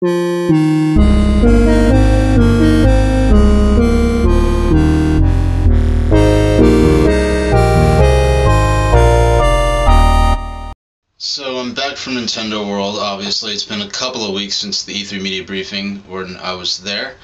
So I'm back from Nintendo World. Obviously, it's been a couple of weeks since the E3 media briefing when I was there.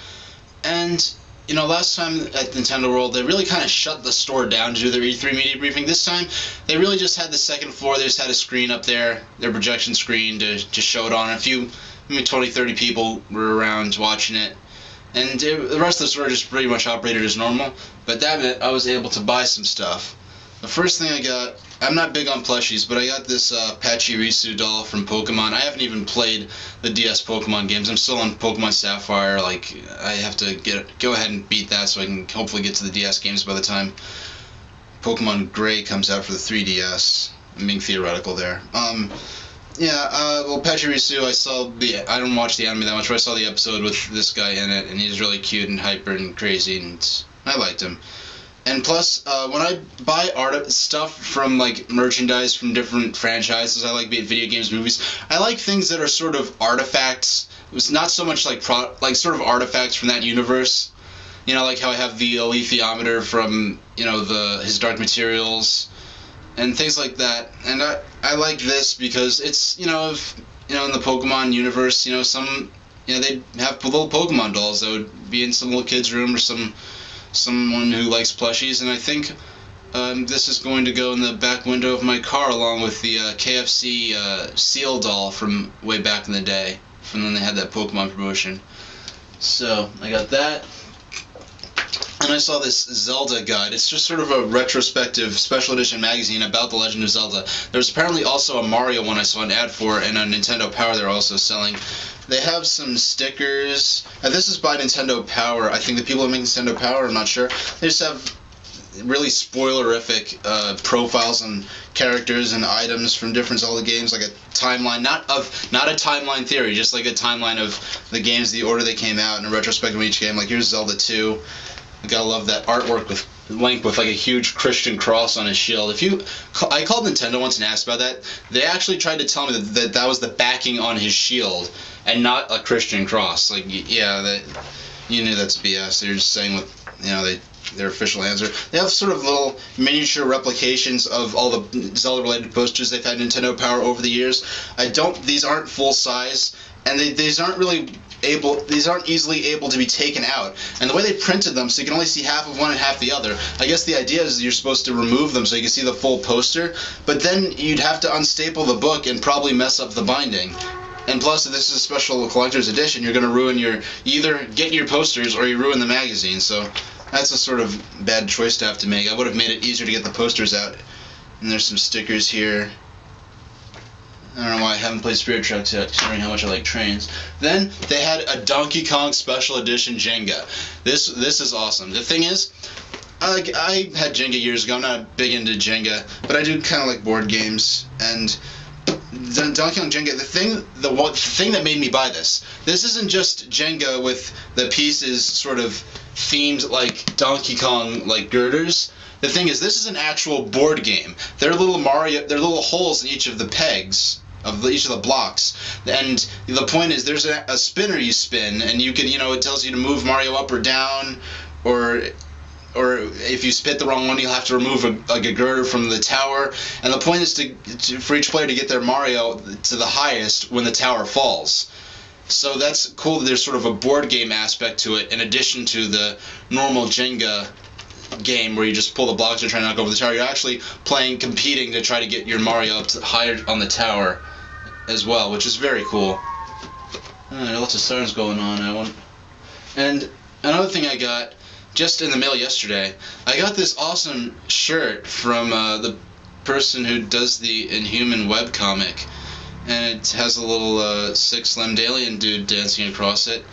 And, you know, last time at Nintendo World, they really kind of shut the store down to do their E3 media briefing. This time, they really just had the second floor. They just had a screen up there, their projection screen, to just show it on. A few, maybe 20, 30 people were around watching it. And the rest of the store just pretty much operated as normal. But that meant I was able to buy some stuff. The first thing I got, I'm not big on plushies, but I got this Pachirisu doll from Pokemon. I haven't even played the DS Pokemon games. I'm still on Pokemon Sapphire. Like, I have to go ahead and beat that so I can hopefully get to the DS games by the time Pokemon Gray comes out for the 3DS. I'm being theoretical there. Well, Pachirisu, I don't watch the anime that much, but I saw the episode with this guy in it, and he's really cute and hyper and crazy, and I liked him. And plus, when I buy stuff from, like, merchandise from different franchises, I like be it video games, movies, I like things that are sort of artifacts. It's not so much like sort of artifacts from that universe. You know, like how I have the alethiometer from, you know, his Dark Materials, and things like that. And I like this because it's, in the Pokemon universe, they have little Pokemon dolls that would be in some little kid's room or someone who likes plushies, and I think this is going to go in the back window of my car along with the KFC Seal doll from way back in the day, from when they had that Pokemon promotion. So I got that, and I saw this Zelda guide. It's just sort of a retrospective special edition magazine about the Legend of Zelda. There's apparently also a Mario one I saw an ad for, and a Nintendo Power they're also selling. They have some stickers. This is by Nintendo Power. I think the people who make Nintendo Power, I'm not sure. They just have really spoilerific profiles on characters and items from different Zelda games, like a timeline, not a timeline theory, just like a timeline of the games, the order they came out, and a retrospective of each game. Like here's Zelda 2. I gotta love that artwork with Link with like a huge Christian cross on his shield. I called Nintendo once and asked about that. They actually tried to tell me that was the backing on his shield and not a Christian cross. Like, yeah, you knew that's BS. They're just saying their official answer. They have sort of little miniature replications of all the Zelda-related posters they've had Nintendo Power over the years. These aren't full size, and these aren't easily able to be taken out. And the way they printed them, so you can only see half of one and half the other, I guess the idea is you're supposed to remove them so you can see the full poster, but then you'd have to unstaple the book and probably mess up the binding. And plus, if this is a special collector's edition, you're going to ruin either get your posters or you ruin the magazine, so that's a sort of bad choice to have to make. I would have made it easier to get the posters out. And there's some stickers here. I don't know why I haven't played Spirit Tracks yet, considering how much I like trains. Then they had a Donkey Kong Special Edition Jenga. This is awesome. The thing is, I had Jenga years ago. I'm not big into Jenga, but I do kind of like board games. And Donkey Kong Jenga, the thing that made me buy this isn't just Jenga with the pieces sort of themed like Donkey Kong like girders. The thing is, this is an actual board game. There are little holes in each of the pegs of each of the blocks, and the point is there's a spinner you spin, and you can, it tells you to move Mario up or down, or if you spit the wrong one, you'll have to remove a girder from the tower. And the point is for each player to get their Mario to the highest when the tower falls. So that's cool that there's sort of a board game aspect to it, in addition to the normal Jenga game where you just pull the blocks and try to knock over the tower. You're actually competing to try to get your Mario up higher on the tower as well, which is very cool. Lots of sirens going on. And another thing I got just in the mail yesterday, I got this awesome shirt from the person who does the Inhuman webcomic, and it has a little six-limbed alien dude dancing across it.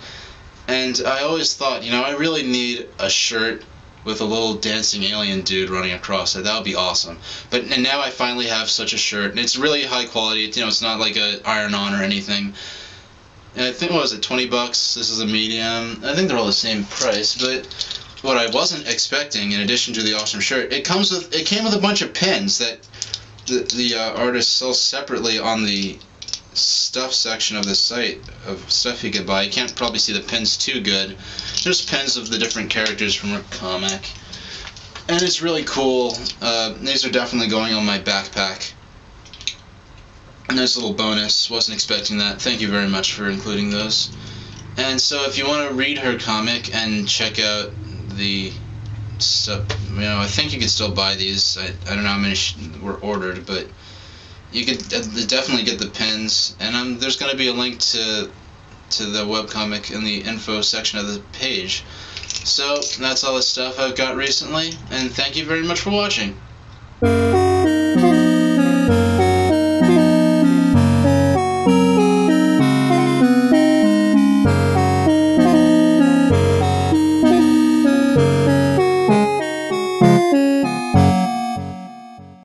And I always thought, I really need a shirt with a little dancing alien dude running across it. That would be awesome. And now I finally have such a shirt, and it's really high quality. It's not like a iron-on or anything. And I think, what was it, 20 bucks? This is a medium. I think they're all the same price, but what I wasn't expecting, in addition to the awesome shirt, it came with a bunch of pins that the artist sells separately on the stuff section of the site of stuff you could buy. You can't probably see the pins too good. There's pins of the different characters from her comic, and it's really cool. These are definitely going on my backpack. Nice little bonus. Wasn't expecting that. Thank you very much for including those. And so if you want to read her comic and check out the stuff, I think you can still buy these. I don't know how many were ordered, but you could definitely get the pins. And there's going to be a link to the webcomic in the info section of the page. So that's all the stuff I've got recently, and thank you very much for watching.